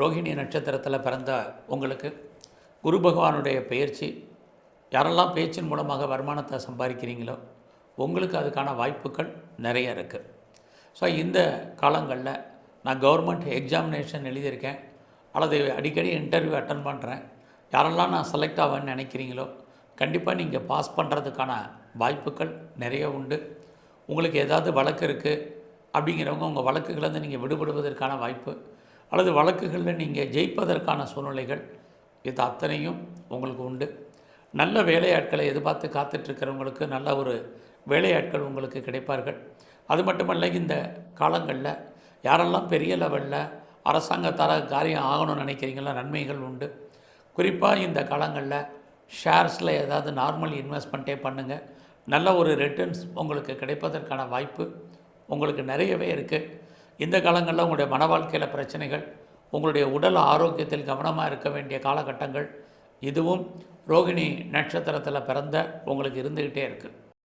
ரோகிணி நட்சத்திரத்தில் பிறந்த உங்களுக்கு குரு பகவானுடைய பெயர்ச்சி, யாரெல்லாம் பேச்சின் மூலமாக வருமானத்தை சம்பாதிக்கிறீங்களோ உங்களுக்கு அதுக்கான வாய்ப்புகள் நிறைய இருக்குது. ஸோ இந்த காலங்களில் நான் கவர்மெண்ட் எக்ஸாமினேஷன் எழுதியிருக்கேன் அல்லது அடிக்கடி இன்டர்வியூ அட்டன் பண்ணுறேன், யாரெல்லாம் நான் செலக்ட் ஆவேன்னு நினைக்கிறீங்களோ கண்டிப்பாக நீங்கள் பாஸ் பண்ணுறதுக்கான வாய்ப்புகள் நிறைய உண்டு. உங்களுக்கு ஏதாவது வழக்கு இருக்குது அப்படிங்கிறவங்க உங்கள் வழக்குகளிலேருந்து நீங்கள் விடுபடுவதற்கான வாய்ப்பு அல்லது வழக்குகளில் நீங்கள் ஜெயிப்பதற்கான சூழ்நிலைகள் இது அத்தனையும் உங்களுக்கு உண்டு. நல்ல வேலையாட்களை எதிர்பார்த்து காத்துட்ருக்கிறவங்களுக்கு நல்ல ஒரு வேலையாட்கள் உங்களுக்கு கிடைப்பார்கள். அது மட்டுமல்ல, இந்த காலங்களில் யாரெல்லாம் பெரிய லெவலில் அரசாங்கத்தால் காரியம் ஆகணும்னு நினைக்கிறீங்களோ நன்மைகள் உண்டு. குறிப்பாக இந்த காலங்களில் ஷேர்ஸில் ஏதாவது நார்மல் இன்வெஸ்ட்மெண்ட்டே பண்ணுங்கள், நல்ல ஒரு ரிட்டர்ன்ஸ் உங்களுக்கு கிடைப்பதற்கான வாய்ப்பு உங்களுக்கு நிறையவே இருக்குது. இந்த காலங்களில் உங்களுடைய மன வாழ்க்கையில் பிரச்சனைகள், உங்களுடைய உடல் ஆரோக்கியத்தில் கவனமாக இருக்க வேண்டிய காலகட்டங்கள் இதுவும் ரோகிணி நட்சத்திரத்தில் பிறந்த உங்களுக்கு இருந்துக்கிட்டே இருக்குது.